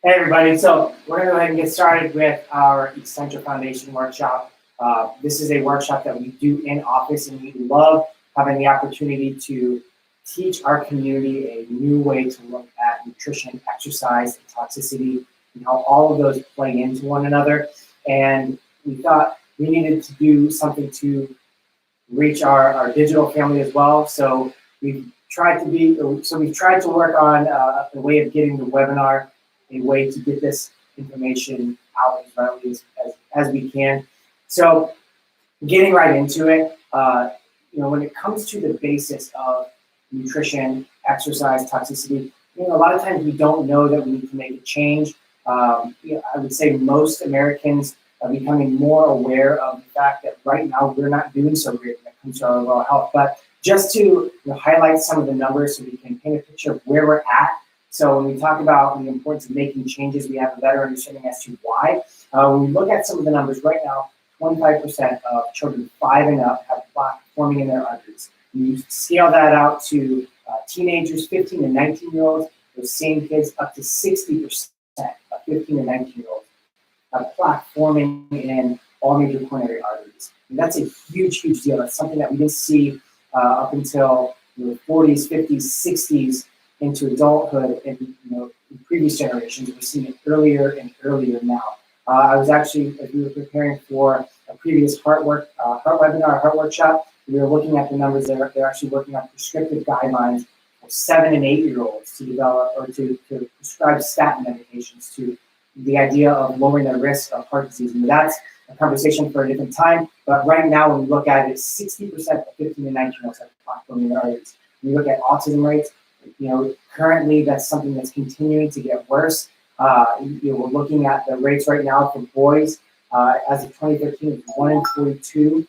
Hey everybody, so we're going to go ahead and get started with our Essential Foundation workshop. This is a workshop that we do in office, and we love having the opportunity to teach our community a new way to look at nutrition, exercise, and toxicity, and how all of those play into one another. And we thought we needed to do something to reach our digital family as well. So we've tried to work on a way of getting the webinar, a way to get this information out as readily as we can. So getting right into it, when it comes to the basis of nutrition, exercise, toxicity, a lot of times we don't know that we need to make a change. I would say most Americans are becoming more aware of the fact that right now we're not doing so great when it comes to our overall health. But just to highlight some of the numbers so we can paint a picture of where we're at. So when we talk about the importance of making changes, we have a better understanding as to why. When we look at some of the numbers right now, 25% of children 5 and up have plaque forming in their arteries. When you scale that out to teenagers, 15 and 19-year-olds, those same kids, up to 60% of 15 and 19-year-olds have plaque forming in all major coronary arteries. And that's a huge, huge deal. That's something that we didn't see up until the 40s, 50s, 60s into adulthood and in previous generations. We're seeing it earlier and earlier now. I was actually, as we were preparing for a previous heart webinar, heart workshop, we were looking at the numbers. They're actually working on prescriptive guidelines for 7 and 8-year-olds to develop or to prescribe statin medications to the idea of lowering the risk of heart disease. And that's a conversation for a different time. But right now, when we look at it, 60% of 15 and 19-year-olds have plaque forming in their arteries. When we look at autism rates, currently that's something that's continuing to get worse. We're looking at the rates right now for boys. As of 2013, it was 1 in 42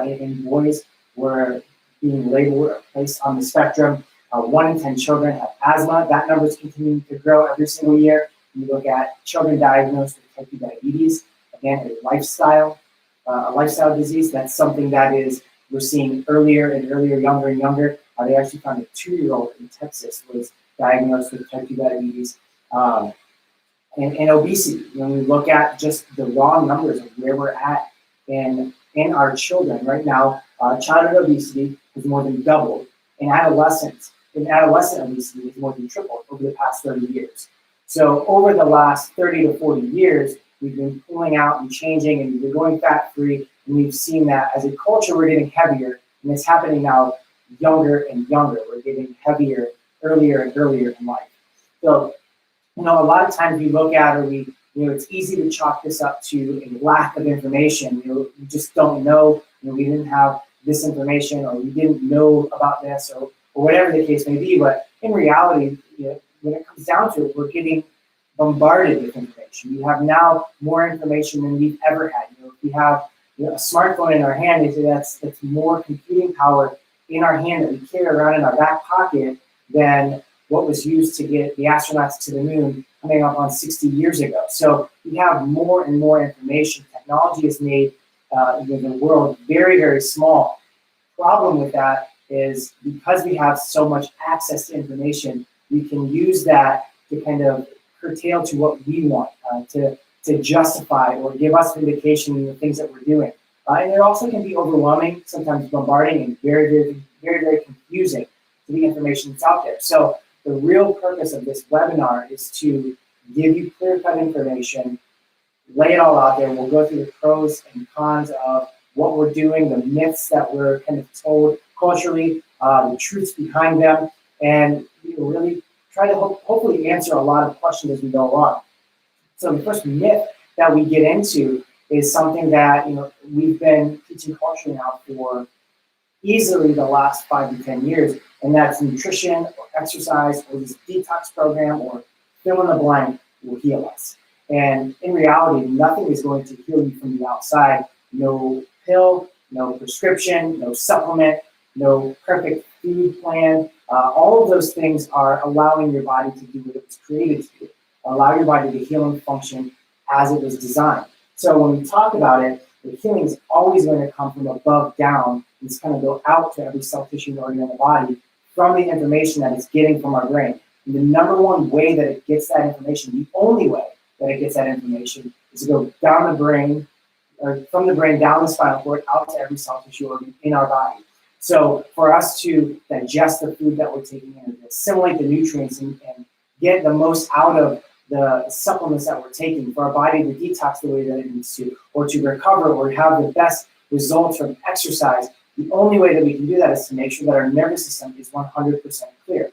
in boys were being labeled or placed on the spectrum. 1 in 10 children have asthma. That number is continuing to grow every single year. When you look at children diagnosed with type 2 diabetes, again, a lifestyle disease. That's something that we're seeing earlier and earlier, younger and younger. They actually found a 2-year-old in Texas was diagnosed with type 2 diabetes. And obesity. When we look at just the raw numbers of where we're at in our children right now, childhood obesity has more than doubled. Adolescent obesity has more than tripled over the past 30 years. So over the last 30 to 40 years, we've been pulling out and changing, and we've been going fat-free, and we've seen that as a culture we're getting heavier, and it's happening now younger and younger. We're getting heavier earlier and earlier in life. So, a lot of times we look at, it's easy to chalk this up to a lack of information. We just don't know. We didn't have this information, or we didn't know about this, or whatever the case may be. But in reality, when it comes down to it, we're getting bombarded with information. We have now more information than we've ever had. If we have a smartphone in our hand, that's more computing power in our hand that we carry around in our back pocket than what was used to get the astronauts to the moon coming up on 60 years ago. So we have more and more information. Technology has made the world very, very small. Problem with that is because we have so much access to information, we can use that to kind of curtail to what we want, to justify or give us vindication in the things that we're doing. And it also can be overwhelming, sometimes bombarding, and very, very, very, very confusing to the information that's out there. So the real purpose of this webinar is to give you clear-cut information, lay it all out there. We'll go through the pros and cons of what we're doing, the myths that we're kind of told culturally, the truths behind them, and really try to hopefully answer a lot of questions as we go along. So the first myth that we get into is something that we've been teaching culturally now for easily the last 5 to 10 years, and that's nutrition or exercise or this detox program or fill in the blank will heal us. And in reality, nothing is going to heal you from the outside. No pill, no prescription, no supplement, no perfect food plan. All of those things are allowing your body to do what it was created to do, allow your body to heal and function as it was designed. So when we talk about it, the healing is always going to come from above down. It's kind of go out to every cell, tissue, and organ in the body from the information that it's getting from our brain. And the number one way that it gets that information, the only way that it gets that information, is to go down the brain, or from the brain down the spinal cord, out to every cell, tissue, organ in our body. So for us to digest the food that we're taking in, assimilate the nutrients, and get the most out of the supplements that we're taking, for our body to detox the way that it needs to, or to recover, or have the best results from exercise, the only way that we can do that is to make sure that our nervous system is 100% clear.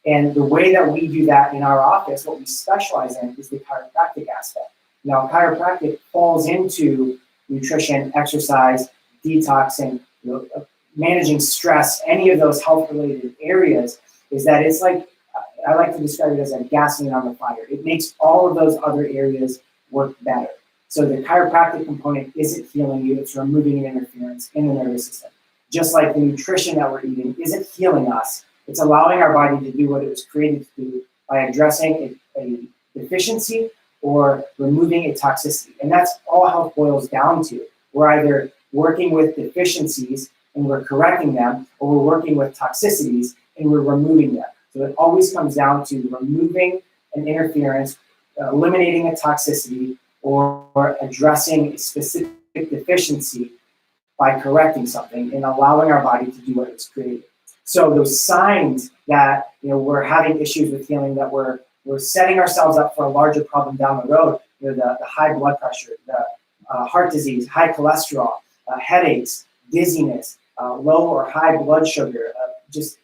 And the way that we do that in our office, what we specialize in, is the chiropractic aspect. Now, chiropractic falls into nutrition, exercise, detoxing, managing stress, any of those health-related areas. Is that it's like, I like to describe it as a gasoline on the fire. It makes all of those other areas work better. So the chiropractic component isn't healing you, it's removing an interference in the nervous system. Just like the nutrition that we're eating isn't healing us, it's allowing our body to do what it was created to do by addressing a deficiency or removing a toxicity. And that's all health boils down to. We're either working with deficiencies and we're correcting them, or we're working with toxicities and we're removing them. So it always comes down to removing an interference, eliminating a toxicity, or addressing a specific deficiency by correcting something and allowing our body to do what it's created. So those signs that we're having issues with healing, that we're setting ourselves up for a larger problem down the road, the high blood pressure, the heart disease, high cholesterol, headaches, dizziness, low or high blood sugar, just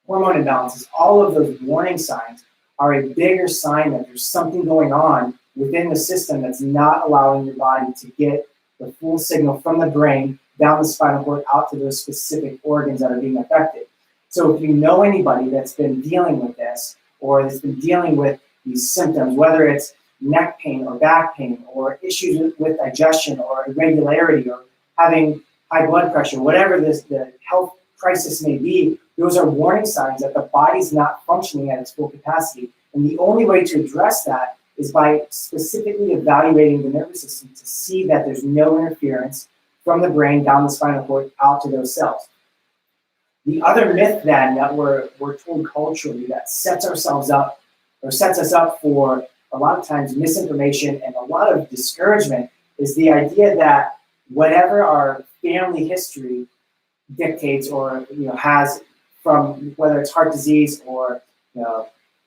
hormone imbalances, all of those warning signs are a bigger sign that there's something going on within the system that's not allowing your body to get the full signal from the brain down the spinal cord out to those specific organs that are being affected. So if you know anybody that's been dealing with this, or that's been dealing with these symptoms, whether it's neck pain or back pain, or issues with digestion or irregularity, or having high blood pressure, whatever the health crisis may be, those are warning signs that the body's not functioning at its full capacity. And the only way to address that is by specifically evaluating the nervous system to see that there's no interference from the brain down the spinal cord out to those cells. The other myth then that we're told culturally that sets us up for a lot of times misinformation and a lot of discouragement is the idea that whatever our family history dictates or has, from whether it's heart disease or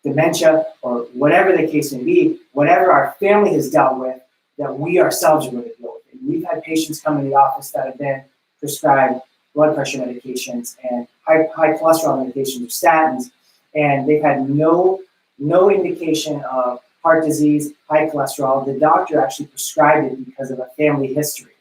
dementia or whatever the case may be, whatever our family has dealt with, that we ourselves are going to deal with it. We've had patients come in the office that have been prescribed blood pressure medications and high cholesterol medications or statins, and they've had no indication of heart disease, high cholesterol. The doctor actually prescribed it because of a family history.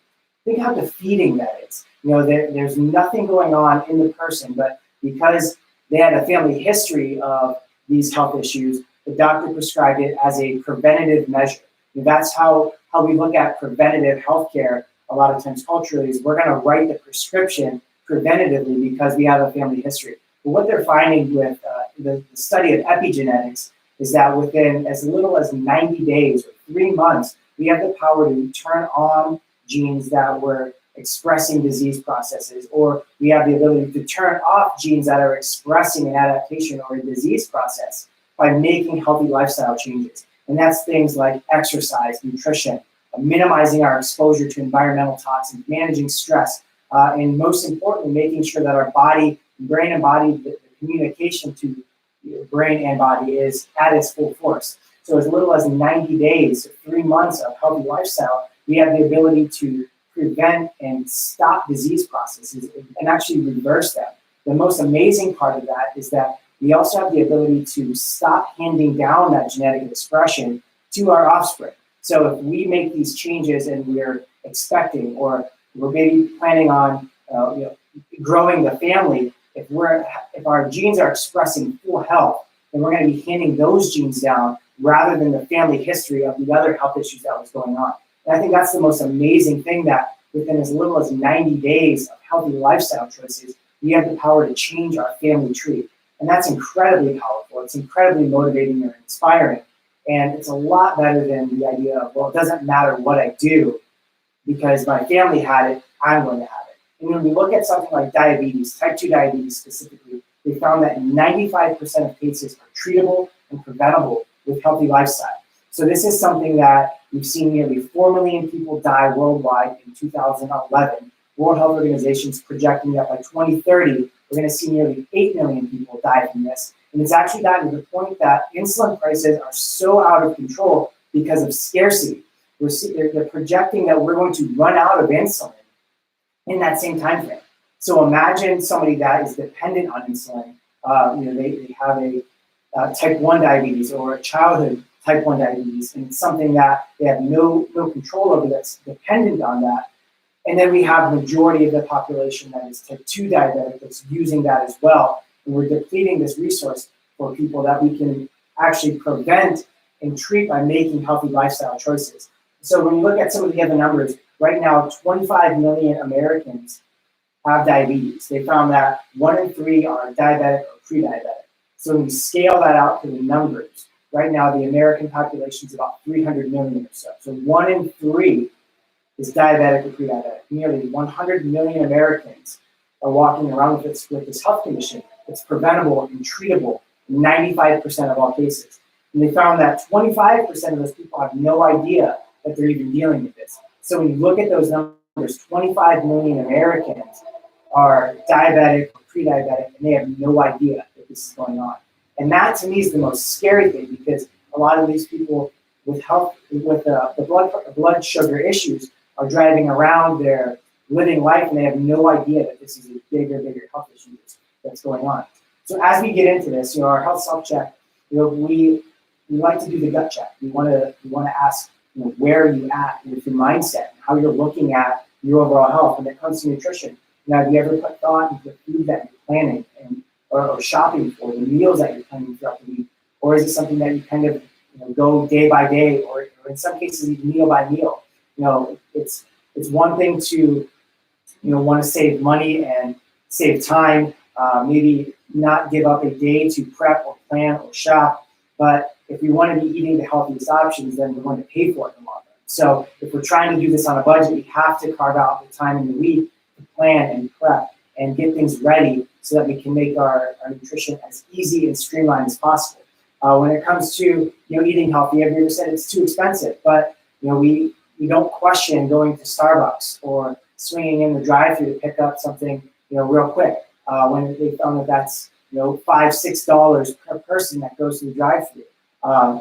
Think how defeating that is. There's nothing going on in the person, but because they had a family history of these health issues, the doctor prescribed it as a preventative measure. And that's how we look at preventative healthcare a lot of times culturally, is we're going to write the prescription preventatively because we have a family history. But what they're finding with the study of epigenetics is that within as little as 90 days or 3 months, we have the power to turn on genes that were expressing disease processes, or we have the ability to turn off genes that are expressing an adaptation or a disease process by making healthy lifestyle changes. And that's things like exercise, nutrition, minimizing our exposure to environmental toxins, managing stress, and most importantly, making sure that our body, brain and body, the communication to brain and body is at its full force. So as little as 90 days, 3 months of healthy lifestyle, we have the ability to prevent and stop disease processes and actually reverse them. The most amazing part of that is that we also have the ability to stop handing down that genetic expression to our offspring. So if we make these changes and we're expecting, or we're maybe planning on growing the family, if our genes are expressing full health, then we're going to be handing those genes down rather than the family history of the other health issues that was going on. And I think that's the most amazing thing, that within as little as 90 days of healthy lifestyle choices, we have the power to change our family tree. And that's incredibly powerful. It's incredibly motivating and inspiring. And it's a lot better than the idea of, well, it doesn't matter what I do because my family had it, I'm going to have it. And when we look at something like diabetes, type 2 diabetes specifically, we found that 95% of cases are treatable and preventable with healthy lifestyle. So this is something that we've seen nearly 4 million people die worldwide in 2011. World Health Organization is projecting that by 2030, we're going to see nearly 8 million people die from this. And it's actually gotten to the point that insulin prices are so out of control because of scarcity. They're projecting that we're going to run out of insulin in that same time frame. So imagine somebody that is dependent on insulin. They have a type 1 diabetes or a childhood type 1 diabetes, and it's something that they have no control over, that's dependent on that. And then we have the majority of the population that is type 2 diabetic that's using that as well. And we're depleting this resource for people that we can actually prevent and treat by making healthy lifestyle choices. So when you look at some of the other numbers, right now 25 million Americans have diabetes. They found that 1 in 3 are diabetic or pre-diabetic. So when we scale that out to the numbers, right now the American population is about 300 million or so. So 1 in 3 is diabetic or pre-diabetic. Nearly 100 million Americans are walking around with this health condition. It's preventable and treatable in 95% of all cases. And they found that 25% of those people have no idea that they're even dealing with this. So when you look at those numbers, 25 million Americans are diabetic or pre-diabetic, and they have no idea that this is going on. And that to me is the most scary thing, because a lot of these people with the blood sugar issues are driving around, they're living life, and they have no idea that this is a bigger health issue that's going on. So as we get into this, our health self-check, we like to do the gut check. We want to ask, where are you at with your mindset, how you're looking at your overall health when it comes to nutrition. Have you ever put thought into the food that you're planning or shopping for, the meals that you're planning throughout the week? Or is it something that you kind of go day by day, or in some cases even meal by meal? It's one thing to want to save money and save time, maybe not give up a day to prep or plan or shop, but if we want to be eating the healthiest options, then we're going to pay for it in the long run. So if we're trying to do this on a budget, we have to carve out the time in the week to plan and prep and get things ready so that we can make our nutrition as easy and streamlined as possible. When it comes to eating healthy, have you ever said it's too expensive? But we don't question going to Starbucks or swinging in the drive-thru to pick up something real quick when they found that that's $5-6 per person that goes to the drive-thru.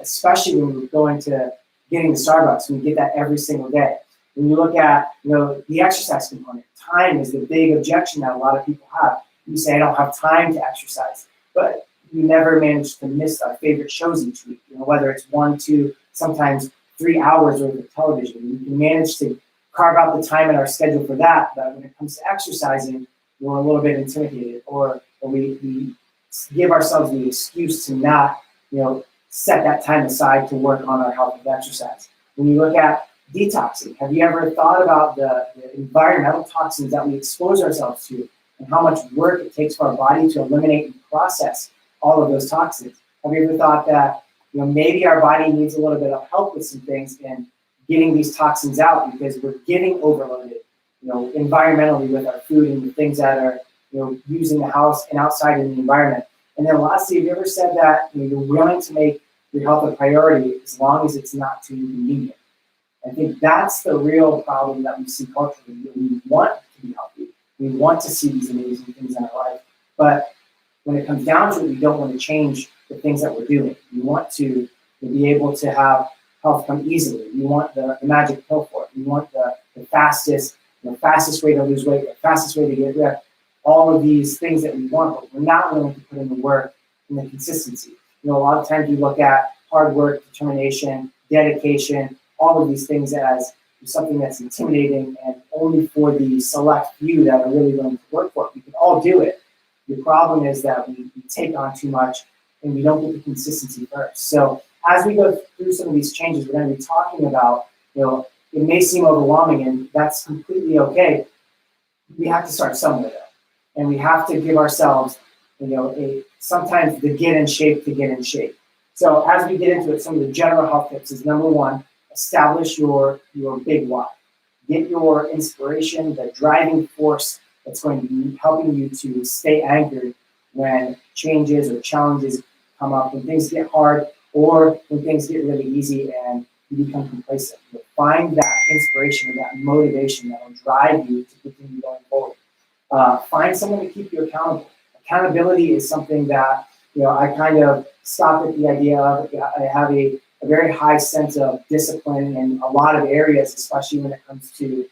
Especially when we're going to getting to Starbucks, and we get that every single day. When you look at the exercise component, time is the big objection that a lot of people have. You say, I don't have time to exercise, but we never manage to miss our favorite shows each week. Whether it's 1, 2, sometimes 3 hours worth of television, we can manage to carve out the time in our schedule for that. But when it comes to exercising, we're a little bit intimidated, or we give ourselves the excuse to not set that time aside to work on our health with exercise. When you look at detoxing, have you ever thought about the environmental toxins that we expose ourselves to and how much work it takes for our body to eliminate and process all of those toxins? Have you ever thought that maybe our body needs a little bit of help with some things in getting these toxins out, because we're getting overloaded environmentally with our food and the things that are using the house and outside in the environment? And then lastly, have you ever said that you're willing to make your health a priority as long as it's not too inconvenient? I think that's the real problem that we see culturally. We want to be healthy. We want to see these amazing things in our life. But when it comes down to it, we don't want to change the things that we're doing. We want to be able to have health come easily. We want the magic pill for it. We want the fastest way to lose weight, the fastest way to get rid. All of these things that we want, but we're not willing to put in the work and the consistency. A lot of times we look at hard work, determination, dedication, all of these things as something that's intimidating and only for the select few that are really willing to work for it. We can all do it. The problem is that we take on too much and we don't get the consistency first. So as we go through some of these changes, we're going to be talking about, it may seem overwhelming, and that's completely okay. We have to start somewhere, though. And we have to give ourselves, sometimes the get in shape to get in shape. So as we get into it, some of the general health tips is number one, establish your big why. Get your inspiration, the driving force that's going to be helping you to stay anchored when changes or challenges come up, when things get hard, or when things get really easy and you become complacent. Find that inspiration or that motivation that will drive you to continue going forward. Find someone to keep you accountable. Accountability is something that I kind of stop at the idea of. I have a very high sense of discipline in a lot of areas, especially when it comes to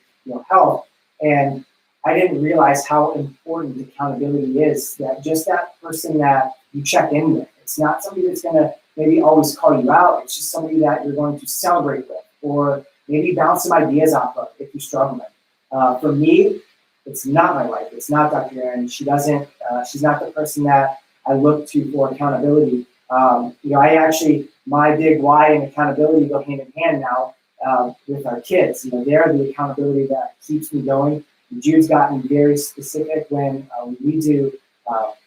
health. And I didn't realize how important accountability is. That just that person that you check in with. It's not somebody that's going to maybe always call you out. It's just somebody that you're going to celebrate with, or maybe bounce some ideas off of if you're struggling. For me, it's not my wife. It's not Dr. Erin. She doesn't. She's not the person that I look to for accountability. My big why and accountability go hand in hand now with our kids. They're the accountability that keeps me going. Jude's gotten very specific when we do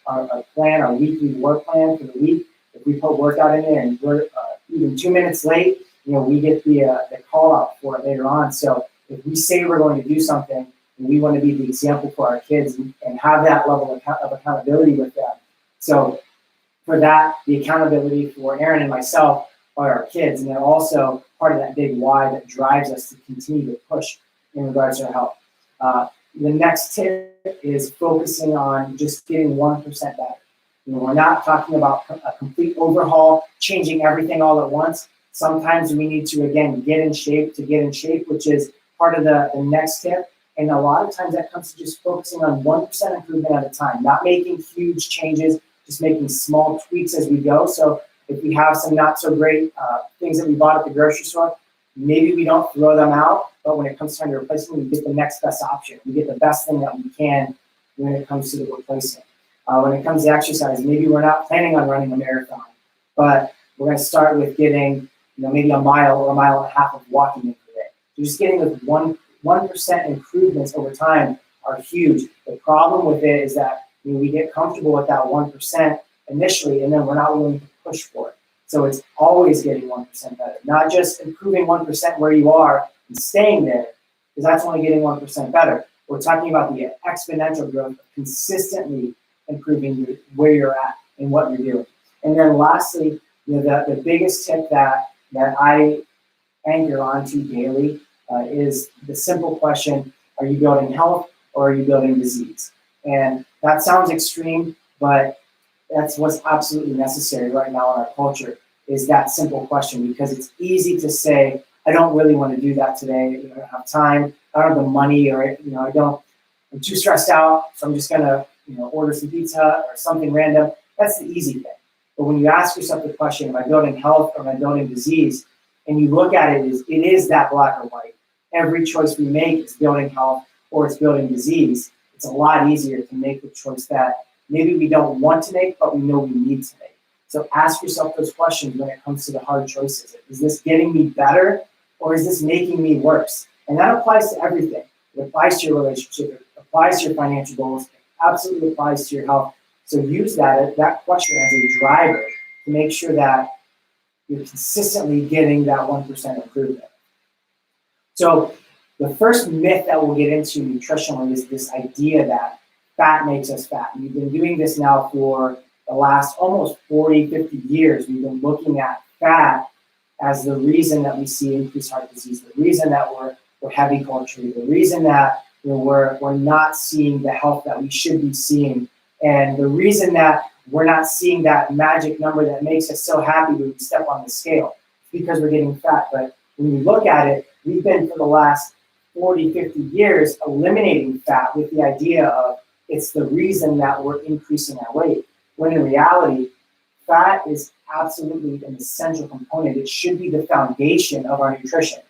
our plan, our weekly work plan for the week. If we put workout in there and we're even 2 minutes late, we get the call out for it later on. So if we say we're going to do something, and we want to be the example for our kids and have that level of accountability with them. So for that, the accountability for Erin and myself are our kids, and they're also part of that big why that drives us to continue to push in regards to our health. The next tip is focusing on just getting 1% better. We're not talking about a complete overhaul, changing everything all at once. Sometimes we need to, again, get in shape, which is part of the next tip. And a lot of times that comes to just focusing on 1% improvement at a time, not making huge changes, just making small tweaks as we go. So if we have some not so great things that we bought at the grocery store, maybe we don't throw them out, but when it comes time to replace them, we get the next best option. We get the best thing that we can when it comes to the replacement. When it comes to exercise, maybe we're not planning on running a marathon, but we're going to start with getting, maybe a mile or a mile and a half of walking in per day. So just getting with 1% improvements over time are huge. The problem with it is that we get comfortable with that 1% initially, and then we're not willing to push for it. So it's always getting 1% better, not just improving 1% where you are and staying there, because that's only getting 1% better. We're talking about the exponential growth of consistently improving where you're at and what you're doing. And then lastly, the biggest tip that I anchor onto daily is the simple question, are you building health or are you building disease? And that sounds extreme, but that's what's absolutely necessary right now in our culture, is that simple question, because it's easy to say, I don't really want to do that today. I don't have time. I don't have the money, or I'm too stressed out, so I'm just going to order some pizza or something random. That's the easy thing. But when you ask yourself the question, am I building health or am I building disease? And you look at it is that black or white. Every choice we make is building health or it's building disease. It's a lot easier to make the choice that maybe we don't want to make, but we know we need to make. So ask yourself those questions when it comes to the hard choices. Is this getting me better or is this making me worse? And that applies to everything. It applies to your relationship. It applies to your financial goals. It absolutely applies to your health. So use that question as a driver to make sure that you're consistently getting that 1% improvement. So the first myth that we'll get into nutritionally is this idea that fat makes us fat. And we've been doing this now for the last almost 40, 50 years. We've been looking at fat as the reason that we see increased heart disease, the reason that we're heavy culture, the reason that we're not seeing the health that we should be seeing, and the reason that we're not seeing that magic number that makes us so happy when we step on the scale. It's because we're getting fat. But when you look at it, we've been for the last 40, 50 years eliminating fat with the idea of it's the reason that we're increasing our weight. When in reality, fat is absolutely an essential component. It should be the foundation of our nutrition.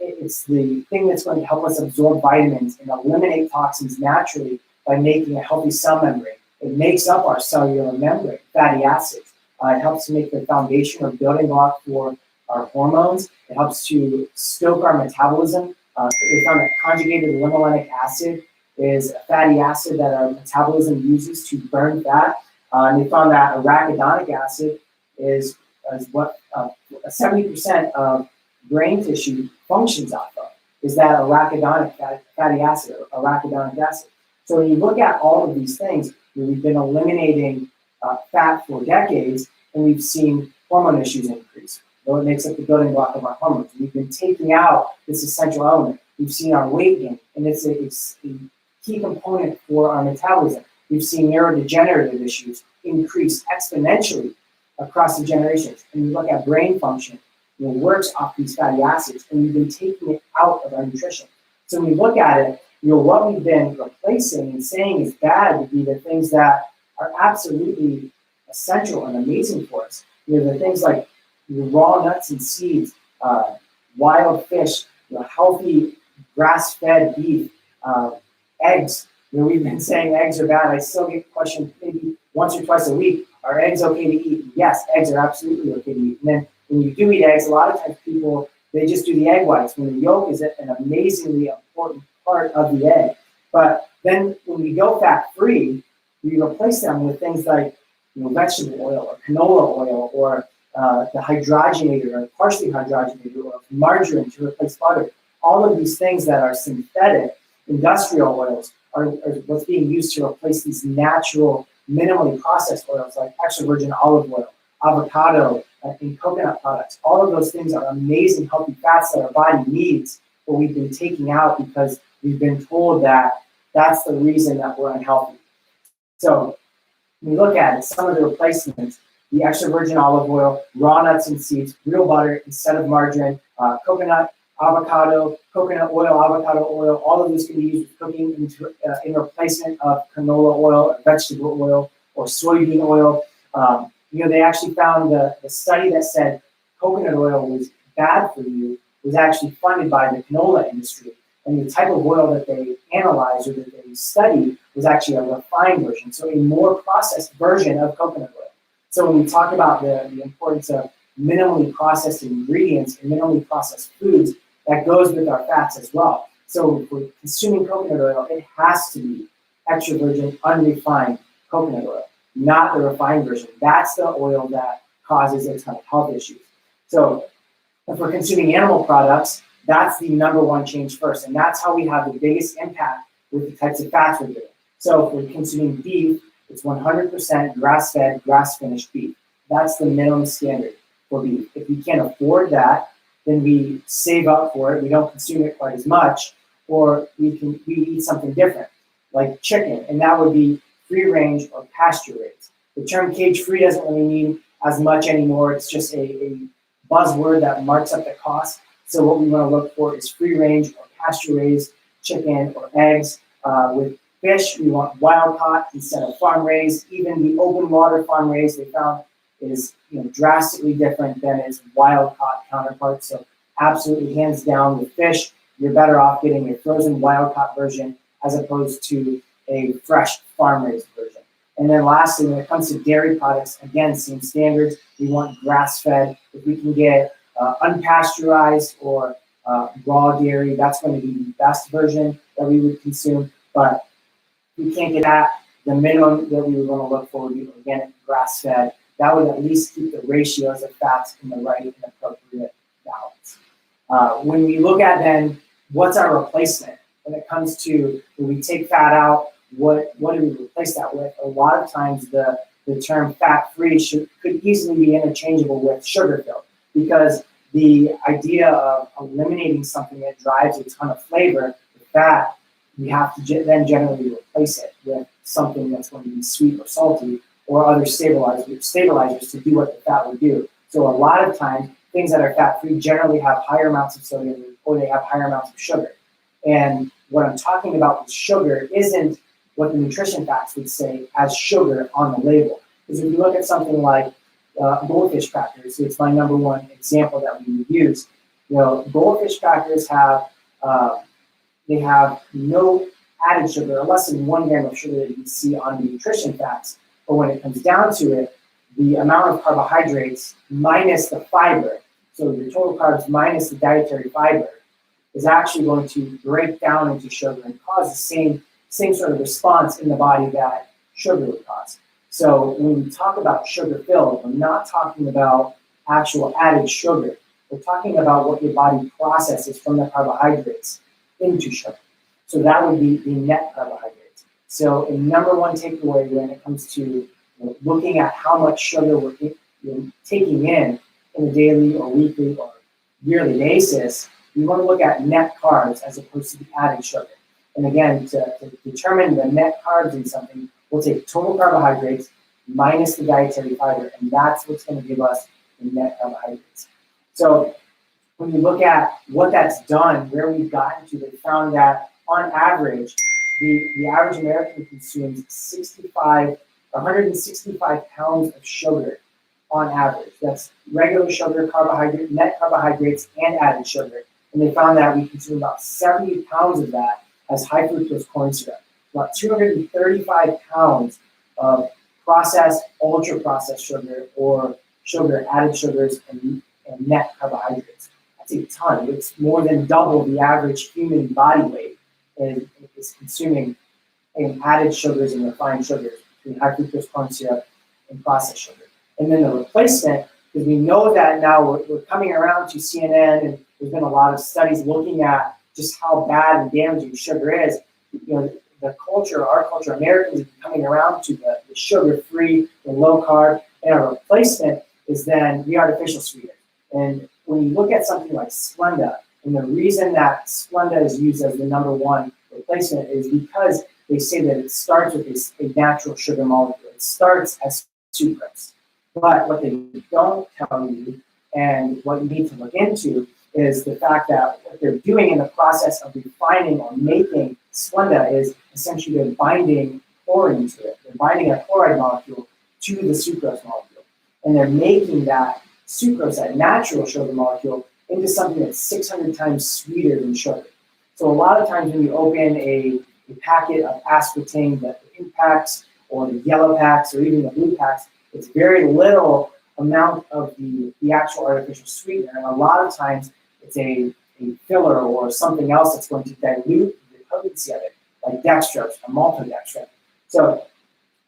It's the thing that's going to help us absorb vitamins and eliminate toxins naturally by making a healthy cell membrane. It makes up our cellular membrane, fatty acids. It helps to make the foundation or building block for our hormones. It helps to stoke our metabolism. They found that conjugated linolenic acid is a fatty acid that our metabolism uses to burn fat. And they found that arachidonic acid is what 70% of brain tissue functions off of, is that arachidonic fatty acid, or arachidonic acid. So when you look at all of these things, we've been eliminating fat for decades, and we've seen hormone issues increase. Though it makes up the building block of our hormones. We've been taking out this essential element. We've seen our weight gain, and it's a key component for our metabolism. We've seen neurodegenerative issues increase exponentially across the generations. And we look at brain function, it works off these fatty acids, and we've been taking it out of our nutrition. So when we look at it, what we've been replacing and saying is bad would be the things that are absolutely essential and amazing for us. The things like raw nuts and seeds, wild fish, healthy grass-fed beef, eggs. We've been saying eggs are bad. I still get questioned maybe once or twice a week, are eggs okay to eat? Yes, eggs are absolutely okay to eat. And then when you do eat eggs, a lot of times people, they just do the egg whites, when the yolk is an amazingly important part of the egg. But then when we go fat-free, we replace them with things like vegetable oil or canola oil, or the hydrogenated or partially hydrogenated oil, margarine to replace butter. All of these things that are synthetic industrial oils are what's being used to replace these natural, minimally processed oils like extra virgin olive oil, avocado, and coconut products. All of those things are amazing, healthy fats that our body needs, but we've been taking out because we've been told that that's the reason that we're unhealthy. So when you look at it, some of the replacements, the extra virgin olive oil, raw nuts and seeds, real butter instead of margarine, coconut, avocado, coconut oil, avocado oil, all of these can be used for cooking in replacement of canola oil, or vegetable oil, or soybean oil. They actually found the study that said coconut oil was bad for you was actually funded by the canola industry. And the type of oil that they analyzed or that they studied was actually a refined version, so a more processed version of coconut oil. So when we talk about the importance of minimally processed ingredients and minimally processed foods, that goes with our fats as well. So if we're consuming coconut oil, it has to be extra virgin, unrefined coconut oil, not the refined version. That's the oil that causes a ton of health issues. So if we're consuming animal products, that's the number one change first. And that's how we have the biggest impact with the types of fats we're doing. So if we're consuming beef, it's 100% grass-fed, grass-finished beef. That's the minimum standard for beef. If we can't afford that, then we save up for it. We don't consume it quite as much, or we eat something different, like chicken, and that would be free-range or pasture-raised. The term cage-free doesn't really mean as much anymore. It's just a buzzword that marks up the cost. So what we want to look for is free-range or pasture-raised chicken or eggs. With fish, we want wild-caught instead of farm-raised. Even the open-water farm-raised, they found, is drastically different than its wild-caught counterpart. So absolutely, hands down, with fish, you're better off getting a frozen wild-caught version as opposed to a fresh farm-raised version. And then lastly, when it comes to dairy products, again, same standards. We want grass-fed. If we can get unpasteurized or raw dairy, that's going to be the best version that we would consume. But if we can't get that, the minimum that we would want to look for would be organic grass-fed. That would at least keep the ratios of fats in the right and appropriate balance. When we look at then what's our replacement when it comes to when we take fat out, what do we replace that with? A lot of times the term fat-free could easily be interchangeable with sugar-filled, because the idea of eliminating something that drives a ton of flavor, the fat, we have to then generally replace it with something that's going to be sweet or salty, or other stabilizers to do what the fat would do. So a lot of times, things that are fat-free generally have higher amounts of sodium, or they have higher amounts of sugar. And what I'm talking about with sugar isn't what the nutrition facts would say as sugar on the label. Because if you look at something like goldfish crackers, it's my number one example that we would use. Goldfish crackers have they have no added sugar, or less than 1 gram of sugar that you can see on the nutrition facts. But when it comes down to it, the amount of carbohydrates minus the fiber, so your total carbs minus the dietary fiber, is actually going to break down into sugar and cause the same sort of response in the body that sugar would cause. So when we talk about sugar filled, we're not talking about actual added sugar. We're talking about what your body processes from the carbohydrates into sugar. So that would be the net carbohydrates. So a number one takeaway when it comes to looking at how much sugar we're taking in a daily or weekly or yearly basis, you want to look at net carbs as opposed to the added sugar. And again, to determine the net carbs in something, we'll take total carbohydrates minus the dietary fiber, and that's what's going to give us the net carbohydrates. So when you look at what that's done, where we've gotten to, they found that on average, the average American consumes 165 pounds of sugar on average. That's regular sugar, carbohydrate, net carbohydrates, and added sugar. And they found that we consume about 70 pounds of that as high fructose corn syrup. About 235 pounds of processed, ultra-processed sugar or sugar, added sugars, and net carbohydrates. That's a ton. It's more than double the average human body weight is consuming in added sugars and refined sugars between high fructose corn syrup and processed sugar. And then the replacement, because we know that now we're coming around to CNN, and there's been a lot of studies looking at just how bad and damaging sugar is. The culture, our culture, Americans, are coming around to the sugar-free, the low-carb, and our replacement is then the artificial sweetener. And when you look at something like Splenda, and the reason that Splenda is used as the number one replacement is because they say that it starts with a natural sugar molecule. It starts as sucrose. But what they don't tell you, and what you need to look into, is the fact that what they're doing in the process of refining or making Splenda is essentially they're binding chlorine to it. They're binding a chloride molecule to the sucrose molecule. And they're making that sucrose, that natural sugar molecule, into something that's 600 times sweeter than sugar. So a lot of times when you open a packet of aspartame, the pink packs or the yellow packs or even the blue packs, it's very little amount of the actual artificial sweetener. And a lot of times it's a filler or something else that's going to dilute the potency of it, like dextrose or maltodextrin. So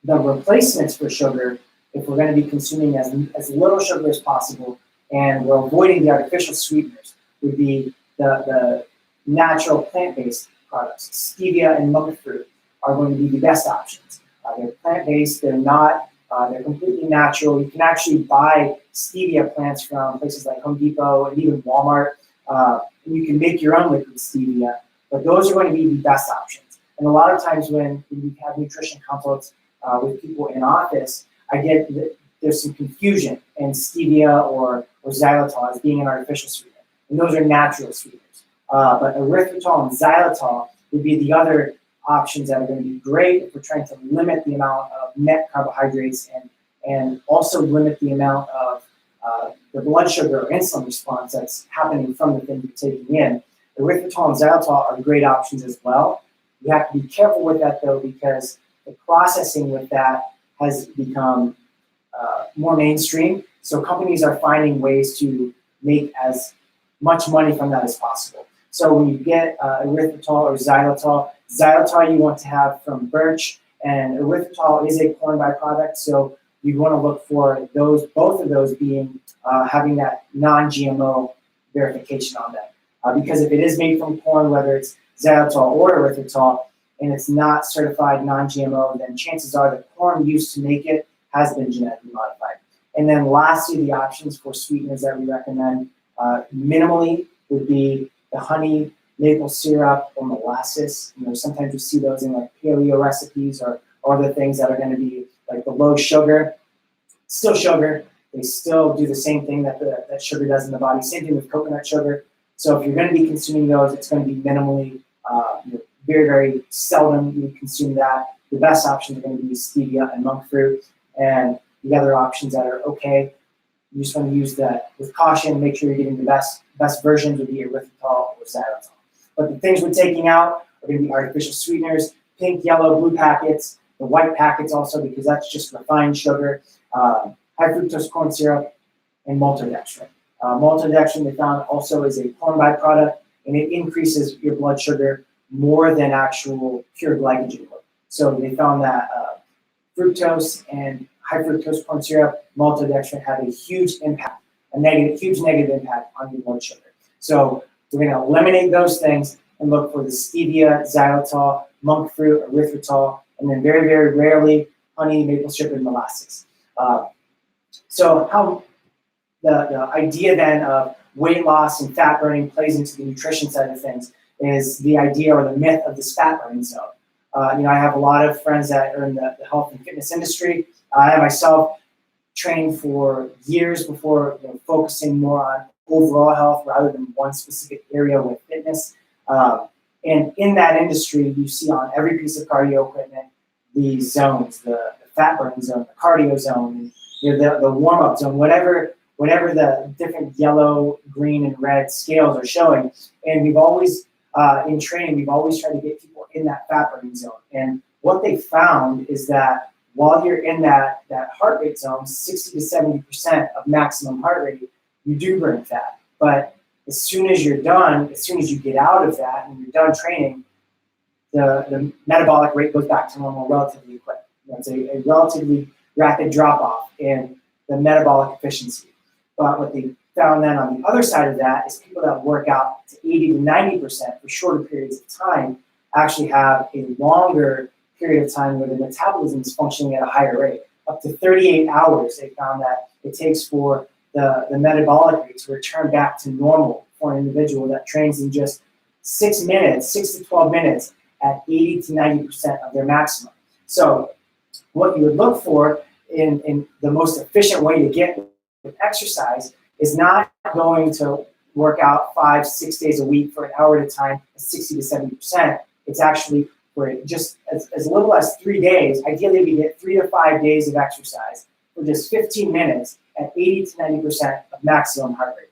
the replacements for sugar, if we're going to be consuming as little sugar as possible, and we're avoiding the artificial sweeteners, would be the natural plant-based products. Stevia and monk fruit are going to be the best options. They're plant-based, they're completely natural. You can actually buy stevia plants from places like Home Depot and even Walmart. And you can make your own liquid stevia, but those are going to be the best options. And a lot of times when we have nutrition consults with people in office, I get that there's some confusion in stevia or xylitol as being an artificial sweetener. And those are natural sweeteners. But erythritol and xylitol would be the other options that are going to be great if we're trying to limit the amount of net carbohydrates and also limit the amount of the blood sugar or insulin response that's happening from the things you're taking in. Erythritol and xylitol are great options as well. You have to be careful with that though, because the processing with that has become more mainstream. So companies are finding ways to make as much money from that as possible. So when you get erythritol or xylitol you want to have from birch, and erythritol is a corn byproduct, so you want to look for both of those being having that non-GMO verification on them. Because if it is made from corn, whether it's xylitol or erythritol, and it's not certified non-GMO, then chances are the corn used to make it has been genetically modified. And then lastly, the options for sweeteners that we recommend minimally would be the honey, maple syrup, or molasses. Sometimes you see those in like paleo recipes or other things that are going to be like the low sugar. Still sugar. They still do the same thing that sugar does in the body. Same thing with coconut sugar. So if you're going to be consuming those, it's going to be minimally, very, very seldom you consume that. The best options are going to be stevia and monk fruit. And the other options that are okay, you just want to use that with caution. Make sure you're getting the best versions would be erythritol or xylitol. But the things we're taking out are going to be artificial sweeteners, pink, yellow, blue packets, the white packets also, because that's just refined sugar. high fructose corn syrup, and maltodextrin. Maltodextrin they found also is a corn byproduct, and it increases your blood sugar more than actual pure glycogen would. So they found that fructose and high fructose corn syrup, maltodextrin have a huge impact, huge negative impact on your blood sugar. So we're going to eliminate those things and look for the stevia, xylitol, monk fruit, erythritol, and then very, very rarely honey, maple syrup, and molasses. So how the idea then of weight loss and fat burning plays into the nutrition side of things is the idea or the myth of this fat burning zone. I have a lot of friends that are in the health and fitness industry. I myself trained for years before focusing more on overall health rather than one specific area with fitness. And in that industry, you see on every piece of cardio equipment these zones, the fat burning zone, the cardio zone, the warm-up zone, whatever the different yellow, green, and red scales are showing. And we've always, in training, we've always tried to get people in that fat burning zone. And what they found is that while you're in that heart rate zone, 60 to 70% of maximum heart rate, you do burn fat. But as soon as you're done, as soon as you get out of that and you're done training, the metabolic rate goes back to normal relatively quick. It's a relatively rapid drop-off in the metabolic efficiency. But what they found then on the other side of that is people that work out to 80 to 90% for shorter periods of time actually have a longer period of time where the metabolism is functioning at a higher rate. Up to 38 hours, they found that it takes for the metabolic rate to return back to normal for an individual that trains in just 6 to 12 minutes at 80 to 90% of their maximum. So what you would look for in the most efficient way to get with exercise is not going to work out 5-6 days a week for an hour at a time at 60 to 70%. It's actually for just as little as 3 days. Ideally, we get 3 to 5 days of exercise for just 15 minutes at 80 to 90% of maximum heart rate.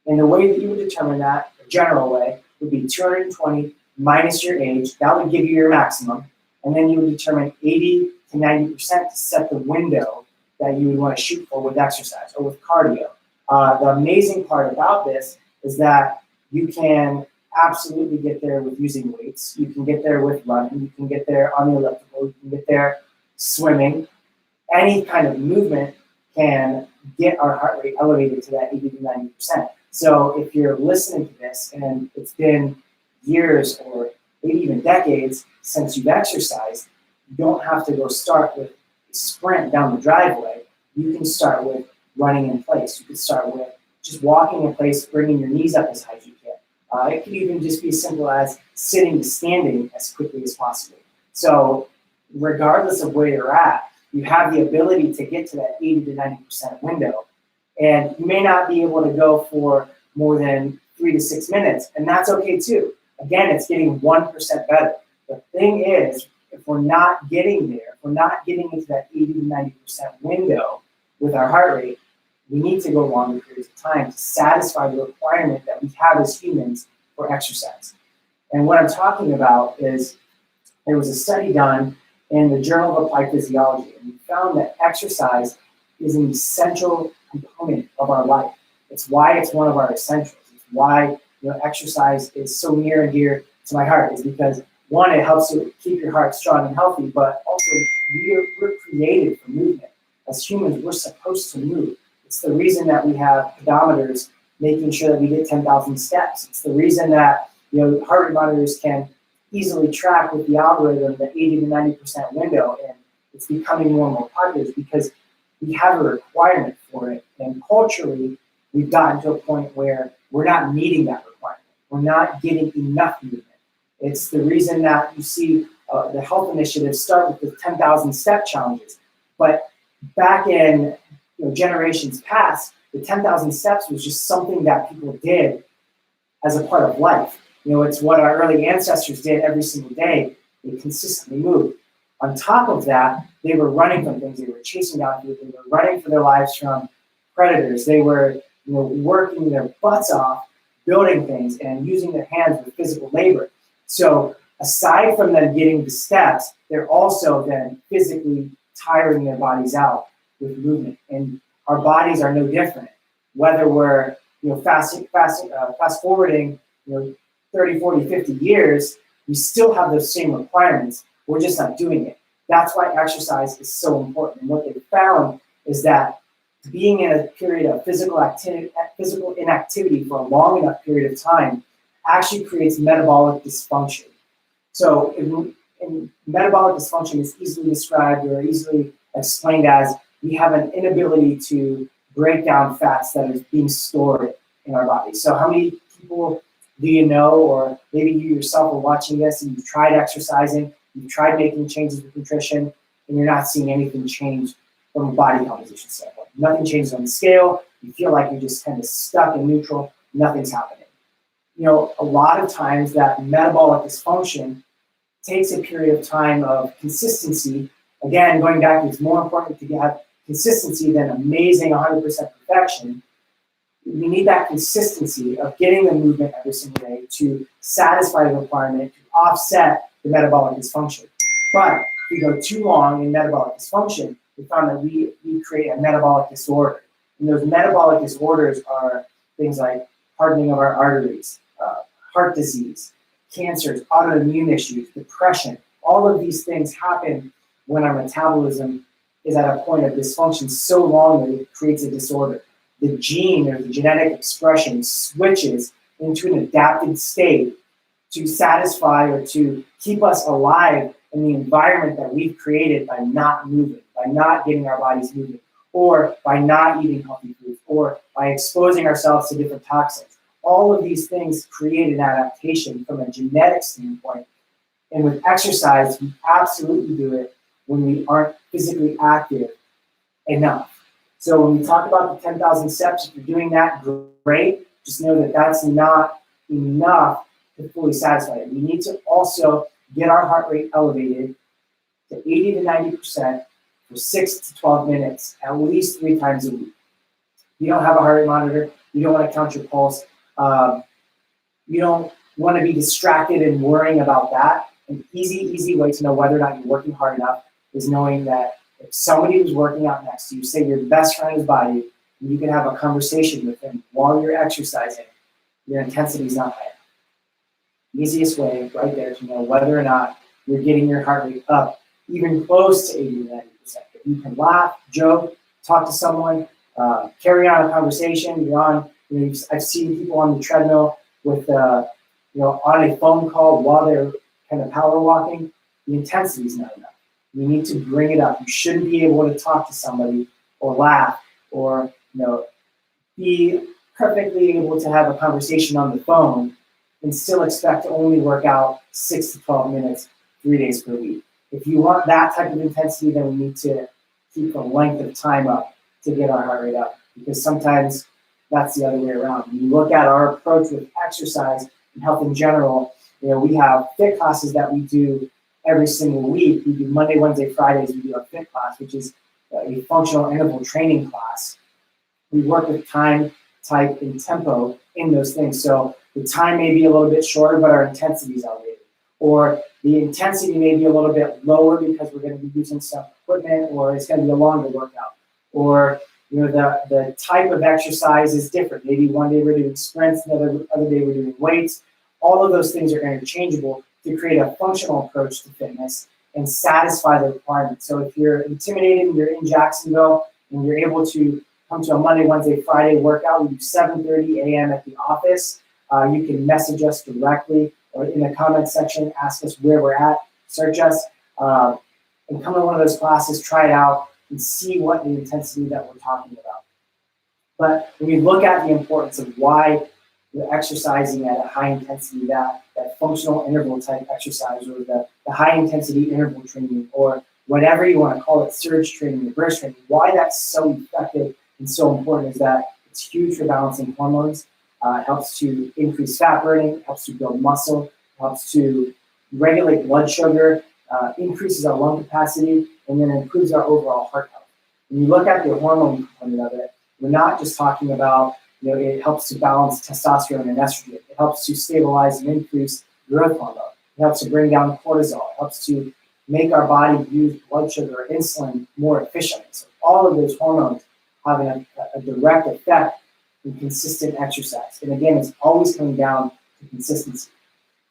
And the way that you would determine that, the general way, would be 220 minus your age. That would give you your maximum. And then you would determine 80 to 90% to set the window that you would want to shoot for with exercise or with cardio. The amazing part about this is that you can absolutely get there with using weights. You can get there with running. You can get there on the elliptical. You can get there swimming. Any kind of movement can get our heart rate elevated to that 80 to 90%. So if you're listening to this and it's been years or maybe even decades since you've exercised, you don't have to go start with a sprint down the driveway. You can start with running in place. You could start with just walking in place, bringing your knees up as high as you can. It could even just be as simple as sitting to standing as quickly as possible. So regardless of where you're at, you have the ability to get to that 80 to 90% window. And you may not be able to go for more than 3 to 6 minutes, and that's okay too. Again, it's getting 1% better. The thing is, if we're not getting there, if we're not getting into that 80 to 90% window with our heart rate, we need to go longer periods of time to satisfy the requirement that we have as humans for exercise. And what I'm talking about is there was a study done in the Journal of Applied Physiology, and we found that exercise is an essential component of our life. It's why it's one of our essentials. It's why exercise is so near and dear to my heart. Is because one, it helps you keep your heart strong and healthy, but also we're created for movement. As humans, we're supposed to move. It's the reason that we have pedometers making sure that we get 10,000 steps. It's the reason that heart rate monitors can easily track with the algorithm the 80 to 90% window, and it's becoming more and more popular because we have a requirement for it. And culturally, we've gotten to a point where we're not meeting that requirement. We're not getting enough movement. It's the reason that you see the health initiatives start with the 10,000 step challenges. But back in generations past, the 10,000 steps was just something that people did as a part of life. It's what our early ancestors did every single day. They consistently moved. On top of that, they were running from things. They were chasing down people. They were running for their lives from predators. They were working their butts off, building things and using their hands with physical labor. So aside from them getting the steps, they're also then physically tiring their bodies out. with movement, and our bodies are no different. Whether we're fast forwarding 30, 40, 50 years, we still have those same requirements. We're just not doing it. That's why exercise is so important. And what they found is that being in a period of physical inactivity for a long enough period of time actually creates metabolic dysfunction. So in metabolic dysfunction is easily described or easily explained as we have an inability to break down fats that is being stored in our body. So how many people do you know, or maybe you yourself are watching this and you've tried exercising, you've tried making changes with nutrition, and you're not seeing anything change from a body composition standpoint? Nothing changes on the scale. You feel like you're just kind of stuck in neutral. Nothing's happening. A lot of times that metabolic dysfunction takes a period of time of consistency. Again, going back, it's more important to have consistency than amazing 100% perfection. You need that consistency of getting the movement every single day to satisfy the requirement to offset the metabolic dysfunction. But if we go too long in metabolic dysfunction, we found that we create a metabolic disorder. And those metabolic disorders are things like hardening of our arteries, heart disease, cancers, autoimmune issues, depression. All of these things happen when our metabolism is at a point of dysfunction so long that it creates a disorder. The gene or the genetic expression switches into an adapted state to satisfy or to keep us alive in the environment that we've created by not moving, by not getting our bodies moving, or by not eating healthy foods, or by exposing ourselves to different toxins. All of these things create an adaptation from a genetic standpoint. And with exercise, we absolutely do it when we aren't physically active enough. So when we talk about the 10,000 steps, if you're doing that, great. Just know that that's not enough to fully satisfy it. We need to also get our heart rate elevated to 80 to 90% for 6 to 12 minutes, at least 3 times a week. You don't have a heart rate monitor. You don't want to count your pulse. You don't want to be distracted and worrying about that. An easy way to know whether or not you're working hard enough is knowing that if somebody who's working out next to you, say your best friend is by you, and you can have a conversation with them while you're exercising, your intensity is not high. Easiest way right there to know whether or not you're getting your heart rate up even close to 80 to 90%. If you can laugh, joke, talk to someone, carry on a conversation, you're on, I've seen people on the treadmill with, on a phone call while they're kind of power walking, the intensity is not enough. You need to bring it up. You shouldn't be able to talk to somebody or laugh or, be perfectly able to have a conversation on the phone and still expect to only work out 6 to 12 minutes, 3 days per week. If you want that type of intensity, then we need to keep the length of time up to get our heart rate up, because sometimes that's the other way around. When you look at our approach with exercise and health in general, we have fit classes that we do every single week. We do Monday, Wednesday, Fridays, we do a fit class, which is a functional interval training class. We work with time, type, and tempo in those things. So the time may be a little bit shorter, but our intensity is elevated. Or the intensity may be a little bit lower because we're going to be using some equipment, or it's going to be a longer workout. Or the type of exercise is different. Maybe one day we're doing sprints, the other day we're doing weights. All of those things are interchangeable to create a functional approach to fitness and satisfy the requirements. So if you're intimidated and you're in Jacksonville and you're able to come to a Monday, Wednesday, Friday workout, we do 7:30 a.m. at the office. You can message us directly or in the comment section, ask us where we're at, search us, and come to one of those classes, try it out, and see what the intensity that we're talking about. But when we look at the importance of why you're exercising at a high intensity, that functional interval type exercise, or the high intensity interval training, or whatever you want to call it, surge training or burst training, why that's so effective and so important is that it's huge for balancing hormones. It helps to increase fat burning, helps to build muscle, helps to regulate blood sugar, increases our lung capacity, and then improves our overall heart health. When you look at the hormone component of it, we're not just talking about, it helps to balance testosterone and estrogen. It helps to stabilize and increase growth hormone. It helps to bring down cortisol. It helps to, make our body use blood sugar or insulin more efficiently. So all of those hormones have a direct effect in consistent exercise. And again, it's always coming down to consistency.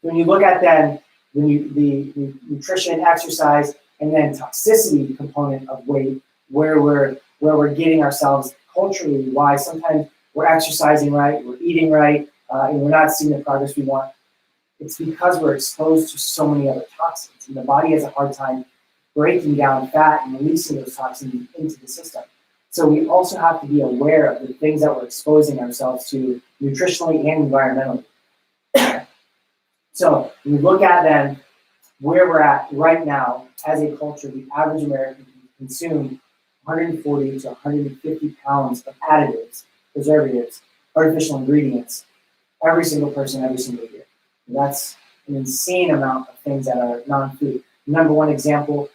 When you look at then the nutrition, exercise, and then toxicity component of weight, where we're getting ourselves culturally, why sometimes we're exercising right, we're eating right, and we're not seeing the progress we want. It's because we're exposed to so many other toxins, and the body has a hard time breaking down fat and releasing those toxins into the system. So we also have to be aware of the things that we're exposing ourselves to nutritionally and environmentally. So when we look at then where we're at right now as a culture, the average American consumes 140 to 150 pounds of additives, preservatives, artificial ingredients, every single person, every single year. And that's an insane amount of things that are non-food. Number one example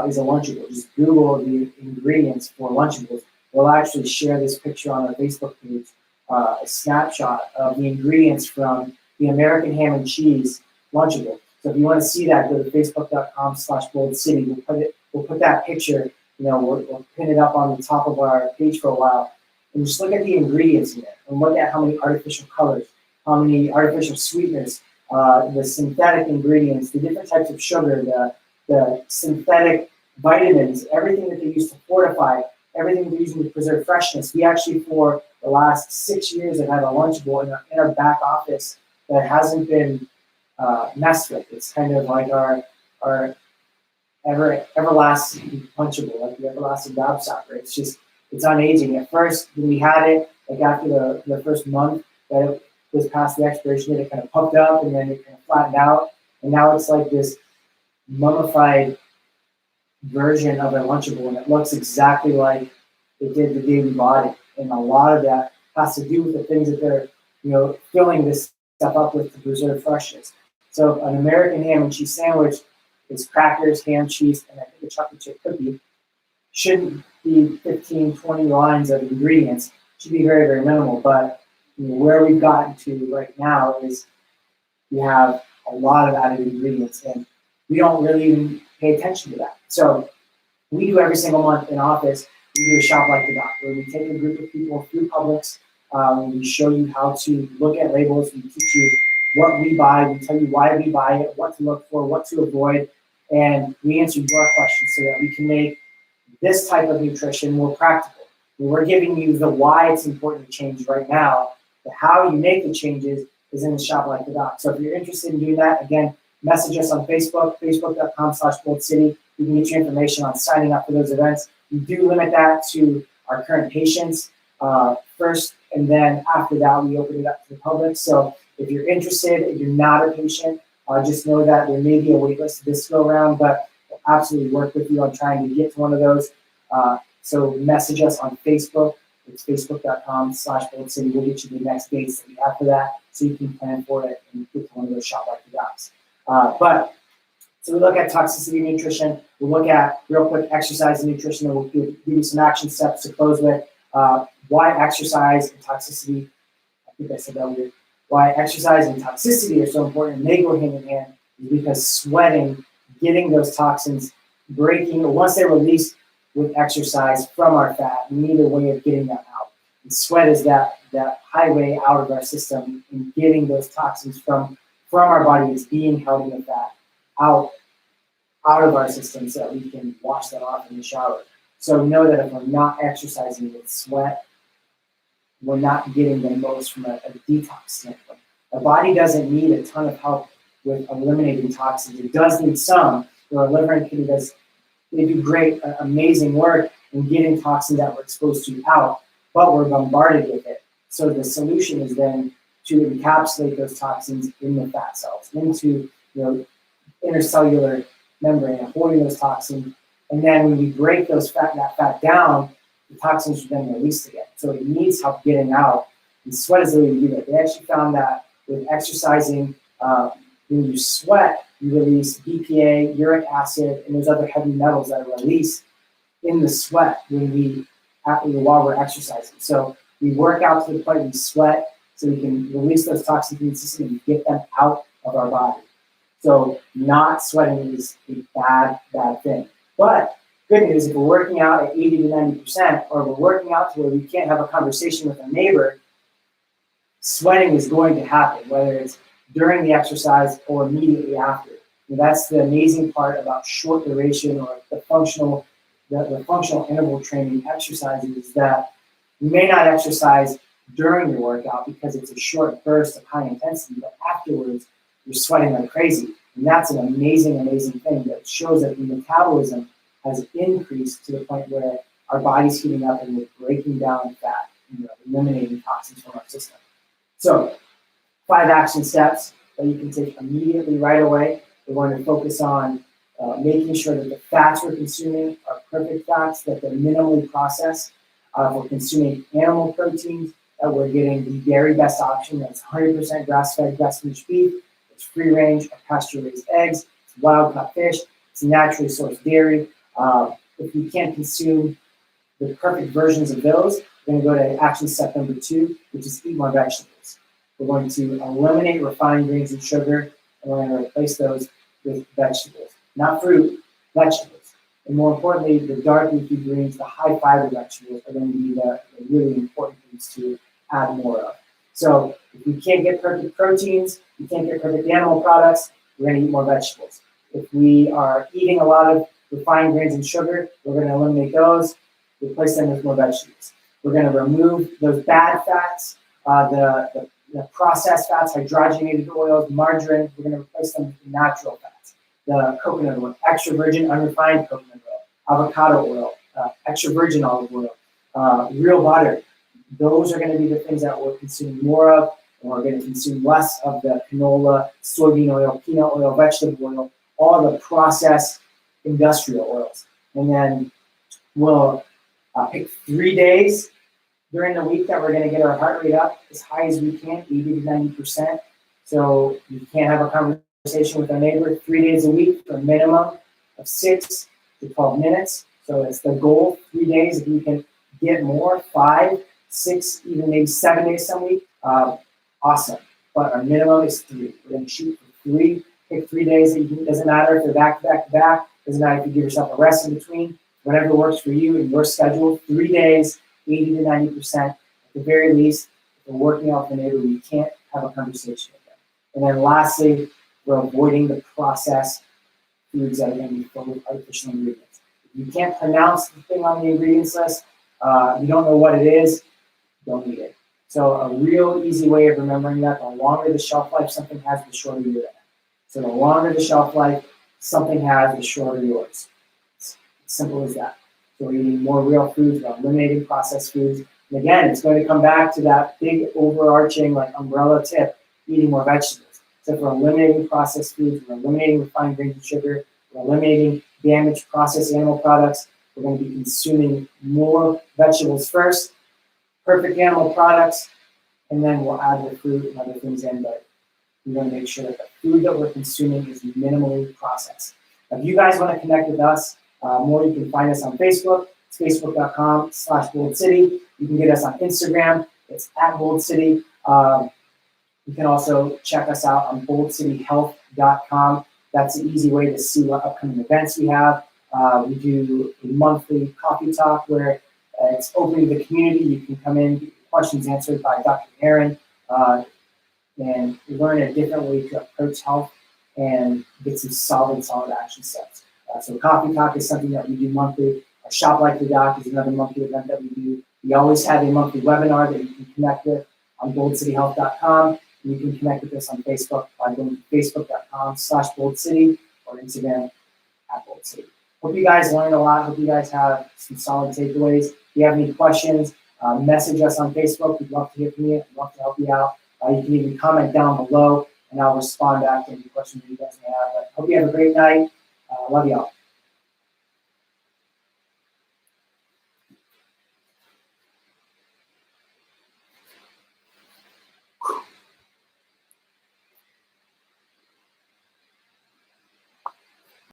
is a Lunchable. Just Google the ingredients for Lunchables. We'll actually share this picture on our Facebook page, a snapshot of the ingredients from the American ham and cheese Lunchable. So if you want to see that, go to facebook.com/boldcity. We'll put that picture, we'll pin it up on the top of our page for a while. And just look at the ingredients in there and look at how many artificial colors, how many artificial sweeteners, the synthetic ingredients, the different types of sugar, the synthetic vitamins, everything that they use to fortify, everything they're using to preserve freshness. We actually, for the last 6 years, have had a Lunchable in our back office that hasn't been messed with. It's kind of like our everlasting Lunchable, like the everlasting gobstopper. It's unaging. At first, when we had it, like after the first month that it was past the expiration date, it kind of puffed up and then it kind of flattened out. And now it's like this mummified version of a Lunchable, and it looks exactly like it did the day we bought it. And a lot of that has to do with the things that they're, filling this stuff up with to preserve freshness. So an American ham and cheese sandwich is crackers, ham, cheese, and I think a chocolate chip cookie. Shouldn't be 15, 20 lines of ingredients. It should be very, very minimal. But where we've gotten to right now is we have a lot of added ingredients, and we don't really even pay attention to that. So we do every single month in office, we do a Shop Like the Doc, where we take a group of people through Publix, we show you how to look at labels, we teach you what we buy, we tell you why we buy it, what to look for, what to avoid, and we answer your questions so that we can make this type of nutrition more practical. We're giving you the why it's important to change right now. The how you make the changes is in the Shop Like the Doc. So if you're interested in doing that, again, message us on Facebook, facebook.com/boldcity. You can get your information on signing up for those events. We do limit that to our current patients first, and then after that, we open it up to the public. So if you're interested, if you're not a patient, just know that there may be a wait list this go around, but we'll absolutely work with you on trying to get to one of those. So message us on Facebook. It's facebook.com/boldcity. We'll get you the next dates that we have for that, so you can plan for it and get to one of those Shop Like the Docs. So we look at toxicity and nutrition. We'll look at real quick exercise and nutrition, and we'll give you some action steps to close with. Why exercise and toxicity, I think I said that weird. Why exercise and toxicity are so important, and they go hand in hand, is because sweating, getting those toxins breaking, or once they're released with exercise from our fat, we need a way of getting that out. And sweat is that highway out of our system and getting those toxins from our body that's being held in the fat out of our system so that we can wash that off in the shower. So know that if we're not exercising with sweat, we're not getting the most from a detox standpoint. Our body doesn't need a ton of help with eliminating toxins. It does need some. Our liver and kidney they do great, amazing work in getting toxins that we're exposed to out, but we're bombarded with it. So the solution is then to encapsulate those toxins in the fat cells, into intercellular membrane, holding those toxins. And then when we break that fat down, the toxins are then released again. So it needs help getting out. And sweat is the way to do that. They actually found that with exercising, when you sweat, you release BPA, uric acid, and those other heavy metals that are released in the sweat while we're exercising. So we work out to the point we sweat so we can release those toxins in the system and get them out of our body. So not sweating is a bad thing. But good news, if we're working out at 80 to 90%, or we're working out to where we can't have a conversation with a neighbor, sweating is going to happen, whether it's during the exercise or immediately after. And that's the amazing part about short duration or the functional interval training exercises, is that you may not exercise during your workout because it's a short burst of high intensity, but afterwards you're sweating like crazy. And that's an amazing thing that shows that the metabolism has increased to the point where our body's heating up and we're breaking down fat, eliminating toxins from our system. So 5 action steps that you can take immediately right away. We're going to focus on making sure that the fats we're consuming are perfect fats, that they're minimally processed. We're consuming animal proteins, that we're getting the very best option. That's 100% grass-fed, grass-finished beef. It's free-range or pasture-raised eggs. It's wild-caught fish. It's naturally sourced dairy. If you can't consume the perfect versions of those, we're going to go to action step number 2, which is eat more vegetables. We're going to eliminate refined grains and sugar, and we're going to replace those with vegetables. Not fruit, vegetables. And more importantly, the dark leafy greens, the high fiber vegetables are going to be the really important things to add more of. So if we can't get perfect proteins, we can't get perfect animal products, we're going to eat more vegetables. If we are eating a lot of refined grains and sugar, we're going to eliminate those, replace them with more vegetables. We're going to remove those bad fats, the processed fats, hydrogenated oils, margarine. We're going to replace them with natural fats. The coconut oil, extra virgin unrefined coconut oil, avocado oil, extra virgin olive oil, real butter. Those are going to be the things that we're consuming more of, and we're going to consume less of the canola, soybean oil, peanut oil, vegetable oil, all the processed industrial oils. And then we'll pick 3 days during the week that we're going to get our heart rate up as high as we can, 80 to 90%. So you can't have a conversation with a neighbor 3 days a week for a minimum of 6 to 12 minutes. So it's the goal, 3 days. If you can get more, 5, 6, even maybe 7 days some week, awesome. But our minimum is 3. We're going to shoot for 3. Pick 3 days. It doesn't matter if they're back to back to back. Doesn't matter if you give yourself a rest in between. Whatever works for you and your schedule. 3 days, 80 to 90%. At the very least, if we're working out with a neighbor, we can't have a conversation with them. And then lastly, we're avoiding the processed foods that are going to be full of artificial ingredients. If you can't pronounce the thing on the ingredients list, you don't know what it is, don't eat it. So a real easy way of remembering that, the longer the shelf life something has, the shorter you're at. So the longer the shelf life something has, the shorter yours. It's simple as that. So we're eating more real foods, we're eliminating processed foods. And again, it's going to come back to that big overarching umbrella tip, eating more vegetables. So if we're eliminating processed foods, we're eliminating refined grains and sugar, we're eliminating damaged processed animal products, we're going to be consuming more vegetables first, perfect animal products, and then we'll add the fruit and other things in, but we're going to make sure that the food that we're consuming is minimally processed. If you guys want to connect with us more, you can find us on Facebook. It's facebook.com/BoldCity. You can get us on Instagram. It's @BoldCity. You can also check us out on boldcityhealth.com. That's an easy way to see what upcoming events we have. We do a monthly coffee talk where it's open to the community. You can come in, get your questions answered by Dr. Aaron, and learn a different way to approach health and get some solid action steps. So Coffee Talk is something that we do monthly. Our Shop Like the Doc is another monthly event that we do. We always have a monthly webinar that you can connect with on boldcityhealth.com. You can connect with us on Facebook by going to facebook.com/BoldCity or Instagram @BoldCity. Hope you guys learned a lot. Hope you guys have some solid takeaways. If you have any questions, message us on Facebook. We'd love to hear from you. We'd love to help you out. You can even comment down below, and I'll respond back to any questions that you guys may have. But hope you have a great night. Love y'all.